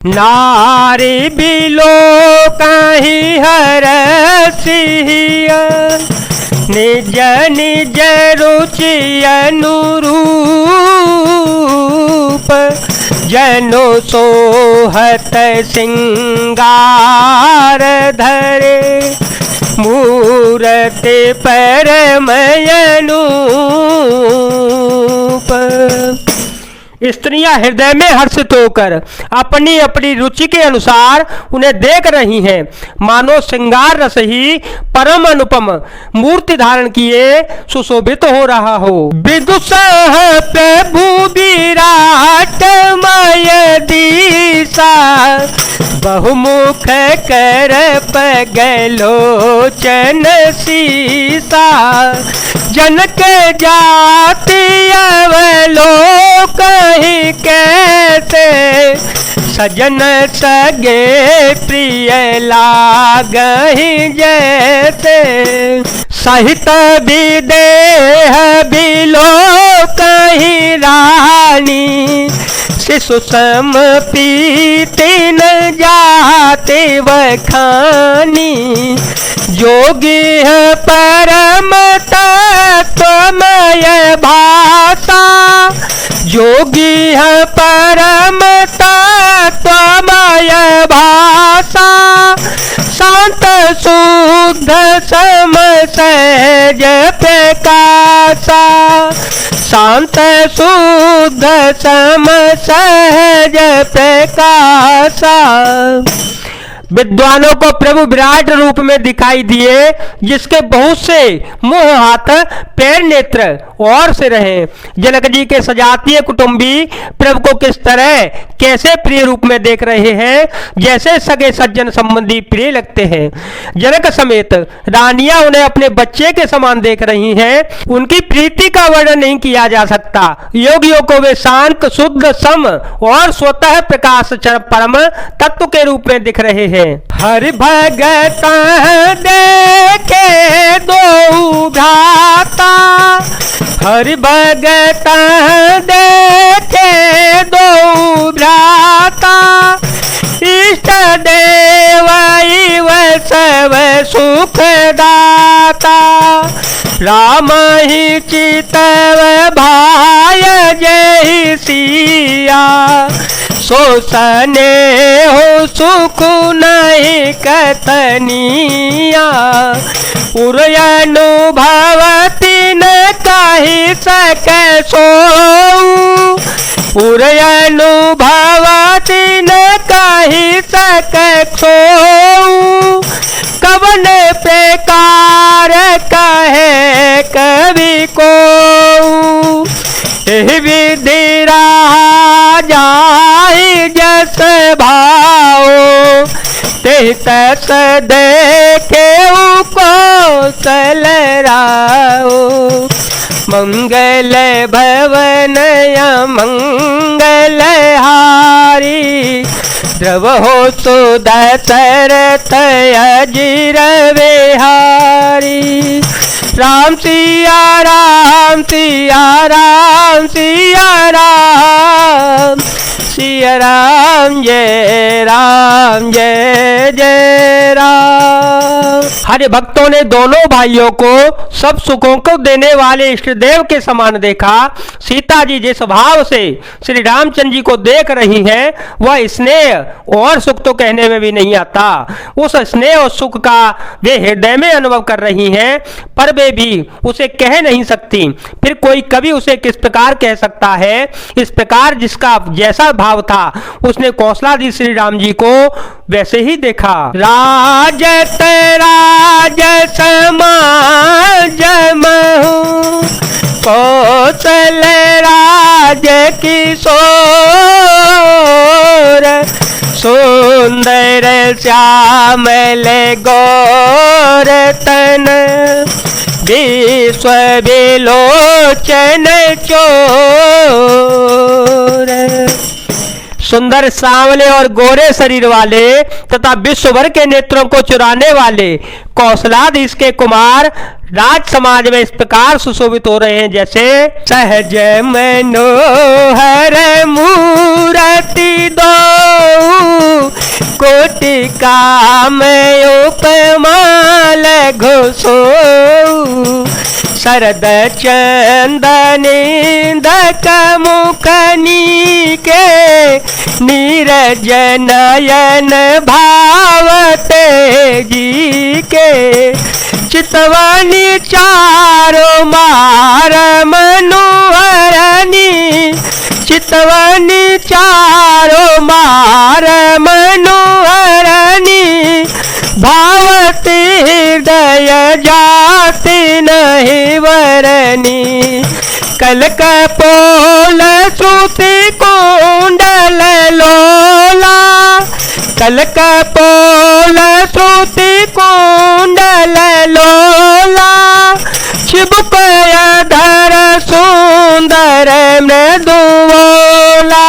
नारी बिलो कहीं हरसिया निज निज रुचि अनुरूप जनो सोहत सिंगार धरे मूरति परमयनूप। स्त्रियां हृदय में हर्षित होकर अपनी अपनी रुचि के अनुसार उन्हें देख रही हैं, मानो श्रृंगार रस ही परम अनुपम मूर्ति धारण किए सुशोभित हो रहा हो। विदुषः प्रभु विराटमय दिशा बहुमुख कर पगलोचन सीसा जनक जाति अवलोक ही कैसे सजन सगे प्रिय लागहि जैसे सहित विदेह बिलोकहि रानी शिशु सम पीति न जाते वखानी योगी है परम तत्वमय भाषा योगी है परम तत्वमय भाषा शांत शुद्ध सम सहज प्रकाशा शांत शुद्ध सम सहज प्रकाशा। विद्वानों को प्रभु विराट रूप में दिखाई दिए जिसके बहुत से मुंह हाथ पैर नेत्र और से रहे। जनक जी के सजातीय कुटुंबी प्रभु को किस तरह कैसे प्रिय रूप में देख रहे हैं, जैसे सगे सज्जन संबंधी प्रिय लगते हैं। जनक समेत रानियां उन्हें अपने बच्चे के समान देख रही हैं। उनकी प्रीति का वर्णन नहीं किया जा सकता। योगियों को वे शांत शुद्ध सम और स्वतः प्रकाश परम तत्व के रूप में दिख रहे हैं। हरि भगत देखे दो भ्राता हरि भगत देखे दो भ्राता इष्ट देव इव सब सुखदाता राम ही चितव भाय जय सिया सो सने हो सुख नहीं कतनिया पुरयनुभवति न कही सके सो पुरयनुभवति न कही सके सो कवन प्रकार कहे कवि को विधि राजा जस भाओ ते तस देखे कौशल राओ मंगल भवन मंगल हारी द्रव हो तो दशरथ अजिर विहारी राम सिया राम सिया राम सिया राम सिया राम जय जय राम। हरि भक्तों ने दोनों भाइयों को सब सुखों को देने वाले इष्ट देव के समान देखा। सीता जी जिस भाव से श्री रामचंद्र जी को देख रही हैं वह स्नेह और सुख तो कहने में भी नहीं आता। उस स्नेह और सुख का वे हृदय में अनुभव कर रही हैं, पर वे भी उसे कह नहीं सकती। फिर कोई कवि उसे किस प्रकार कह सकता है। इस प्रकार जिसका जैसा भाव था उसने कौशलादि श्री राम जी को वैसे ही देखा। राजत राज समाज महु कौशल राज किशोर सुंदर श्यामल गौर तन विश्व विलोचन चोर सुंदर सांवले और गोरे शरीर वाले तथा विश्व भर के नेत्रों को चुराने वाले कौशलादि इसके कुमार राज समाज में इस प्रकार सुशोभित हो रहे हैं जैसे सहज मनोहर मूर्ति दो कोटि काम उपमा लघु सो शरद चंदनिंदक मुखनी के नीरज नयन भावते जी के चितवनी चारो मार मनोहरनी चितवनी चारो मार मनोहरनी भावती हृदय जाति नहीं वरनी कल कपोल श्रुति कुंडल लोला कल कपोल श्रुति कुंडल लोला चिबुकय धर सुंदर मृदुवोला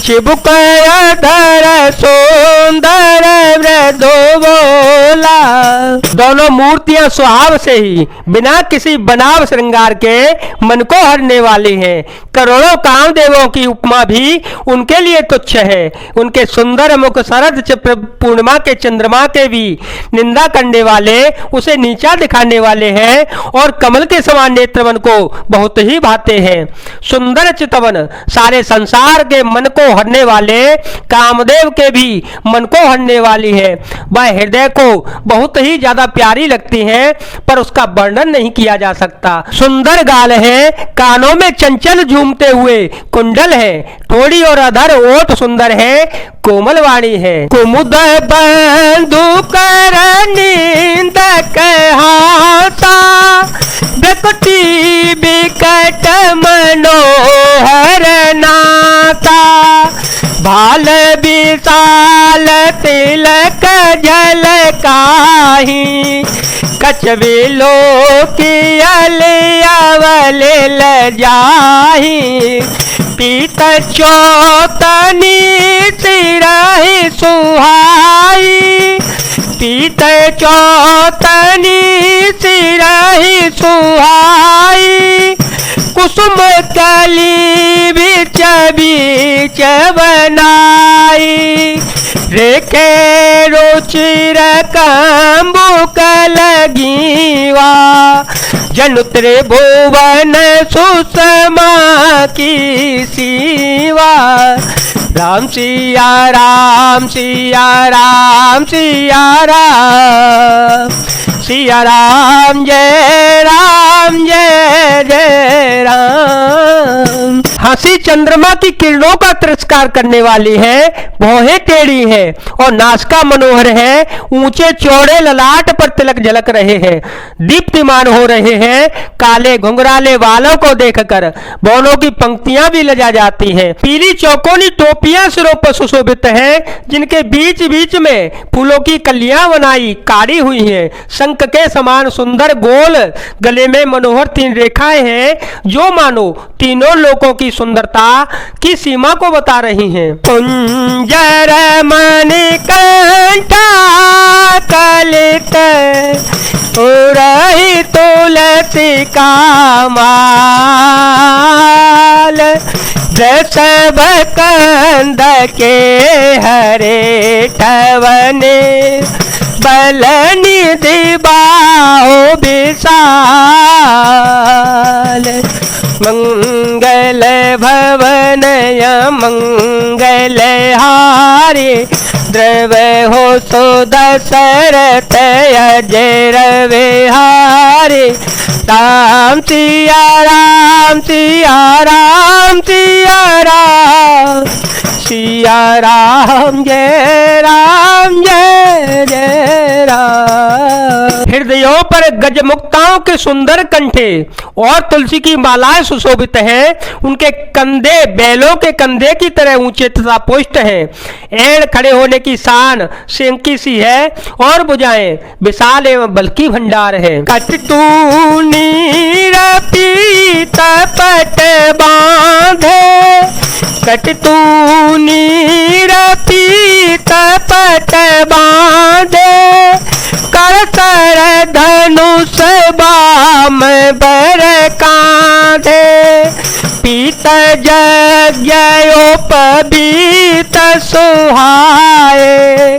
चिबुकय धर सुंदर मृदुवोला। दोनों मूर्तियां स्वभाव से ही बिना किसी बनाव श्रृंगार के मन को हरने वाली हैं। करोड़ों कामदेवों की उपमा भी उनके लिए तुच्छ है। उनके सुंदर मुख शरद पूर्णिमा के चंद्रमा के भी निंदा करने वाले उसे नीचा दिखाने वाले हैं और कमल के समान नेत्र मन को बहुत ही भाते हैं। सुंदर चितवन सारे संसार के मन को हरने वाले कामदेव के भी मन को हरने वाली है। वह हृदय को बहुत ही ज्यादा प्यारी लगती है पर उसका वर्णन नहीं किया जा सकता। सुंदर गाल है, कानों में चंचल झूमते हुए कुंडल है, ठोड़ी और अधर ओठ सुंदर है, कोमल वाणी है। कुमुद बंधु कर निंदक हासा बिकटी बिकट मनोहर नाता भाल विशाल तिलक जल काही कचबिलो की अवल जाही पीत चौतनी सिराही सुहाई पीत चौतनी सिराही सुहाई कुसुम कली बीच बीच बनाई रेखे रुचिर कंबुक लगीवा जनु त्रिभुवन सुषमा की सीवा। राम सिया राम सिया राम सिया राम सिया राम जय जय राम। हंसी चंद्रमा की किरणों का तिरस्कार करने वाली है, भौहें टेढ़ी है और नासिका मनोहर है, ऊंचे चौड़े ललाट पर तिलक झलक रहे हैं, दीप्तिमान हो रहे हैं। काले घुंघराले बालों को देखकर बौनों की पंक्तियां भी लजा जाती हैं। पीली चौकोनी टोपियां सिरों पर सुशोभित हैं, जिनके बीच बीच में फूलों की कलियां बनाई काढ़ी हुई हैं। शंख के समान सुंदर गोल गले में मनोहर 3 रेखाएं हैं, जो मानो तीनों लोकों की सुंदरता की सीमा को बता रही हैं। कुंजर मणिकंठा कलित उरही तुलसी का माल वृषभ कंद के हरे ठवने बलनि दिबाओ विशाल मंगल भवनय मंगल हारे द्रव हो सो दशरथ अजय विहारे। राम सिया राम सिया राम सिया राम सिया राम जय जय राम। हृदयों पर गजमुक्ताओं के सुंदर कंठे और तुलसी की मालाएं सुशोभित हैं। उनके कंधे बैलों के कंधे की तरह ऊंचे तथा पुष्ट हैं। एड़ खड़े होने की शान सिंह की सी है और भुजाएं विशाल एवं बल्कि भंडार है। कटतू नीर पीत पट बांधे, कटतू नीर पीत पट बांधे, कर सर धनुष बाम बर कांधे, पीत यज्ञोपवीत सुहाए,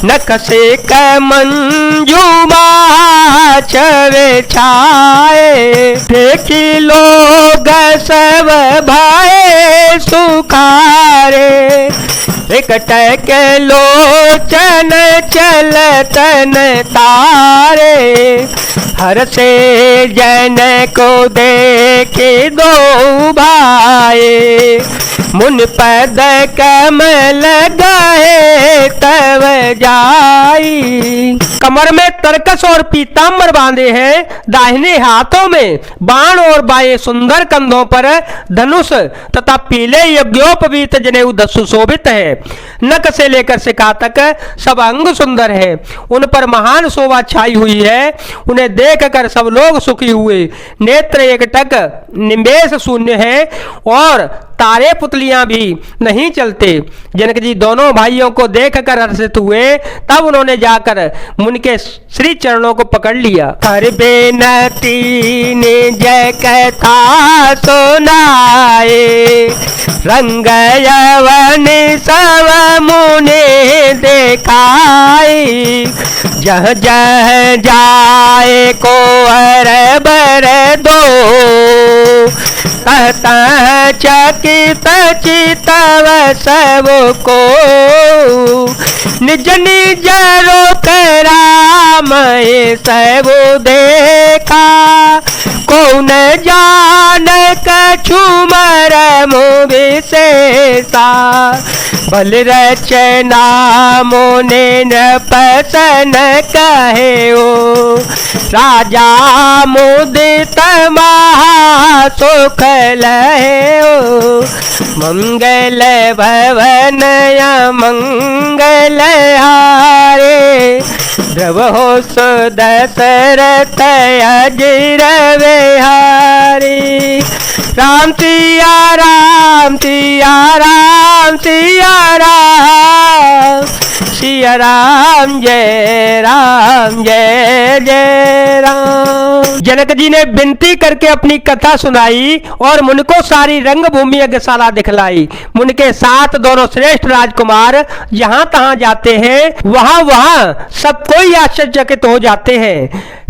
नकसे क मंजुमा चवे छाए, देखी लोग सब भाए सुखारे, एकटक लोचन चलतन तारे, हर से जन को देखे दो भाए, मुन पद कमल गाए तव जाई। कमर में तरकस और पीताम्बर बांधे हैं, दाहिने हाथों में बाण और बाएं सुंदर कंधों पर धनुष तथा पीले यज्ञोपवीत जनेऊ सुशोभित है। नक से लेकर शिखा तक सब अंग सुंदर है, उन पर महान शोभा छाई हुई है। उन्हें देख कर सब लोग सुखी हुए। नेत्र एकटक निमेष शून्य है और तारे पुतलियां भी नहीं चलते। जनक जी दोनों भाइयों को देखकर हर्षित हुए। तब उन्होंने जाकर मुनि के श्री चरणों को पकड़ लिया। हर बेनती निज कथा सुनाए, रंग यवन सब मुनि देखाई, जह जह जाए को बर दो, तह चकित चितव सब को, निज निज रोक राम सब देखा, कौन जान कछु मरम विशेषा, बल रचना मोने नपसन कहे ओ, राजा मुदित महा सुख लहे ओ, मंगल भवन मंगल हारे, ध्रुव हो सुदशरथ अजिर विहारी, राम सिया राम सिया राम सिया राम, सिया राम जय जय राम। जनक जी ने विनती करके अपनी कथा सुनाई और मुनि को सारी रंगभूमि यज्ञशाला दिखलाई। मुनि के साथ दोनों श्रेष्ठ राजकुमार जहां तहां जाते हैं, वहां वहां सब कोई आश्चर्यचकित हो जाते हैं।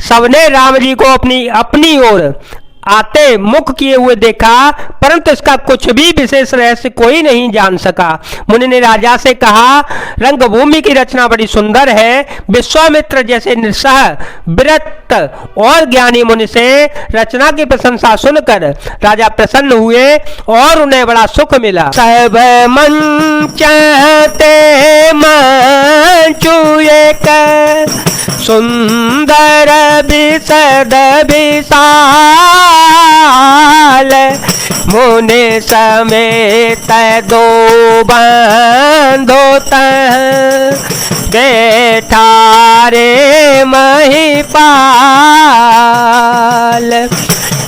सबने राम जी को अपनी ओर आते मुख किए हुए देखा, परंतु इसका कुछ भी विशेष रहस्य कोई नहीं जान सका। मुनि ने राजा से कहा, रंगभूमि की रचना बड़ी सुंदर है। विश्वामित्र जैसे निस्सह विरत और ज्ञानी मुनि से रचना की प्रशंसा सुनकर राजा प्रसन्न हुए और उन्हें बड़ा सुख मिला। सब मंचते मंचुए कर, सुंदर विशद विशाल, मुनि समेत दो बंधो बैठा रे महिपाल,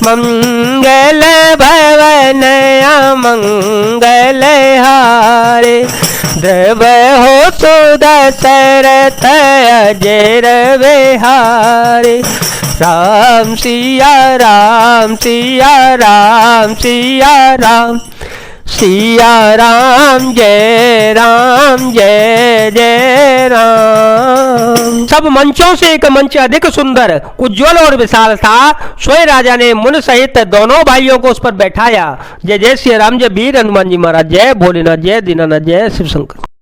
मंगल भवन अमंगल हारे, ध्रुव हो सुदशरथ अजिर विहारी, राम सिया राम सिया राम सिया राम, सिया राम जय जय राम। सब मंचों से एक मंच अधिक सुंदर, उज्ज्वल और विशाल था। स्वयं राजा ने मुनि सहित दोनों भाइयों को उस पर बैठाया। जय जय श्री राम, जय वीर हनुमान जी महाराज, जय भोलेनाथ, जय दीनानाथ, जय शिव शंकर।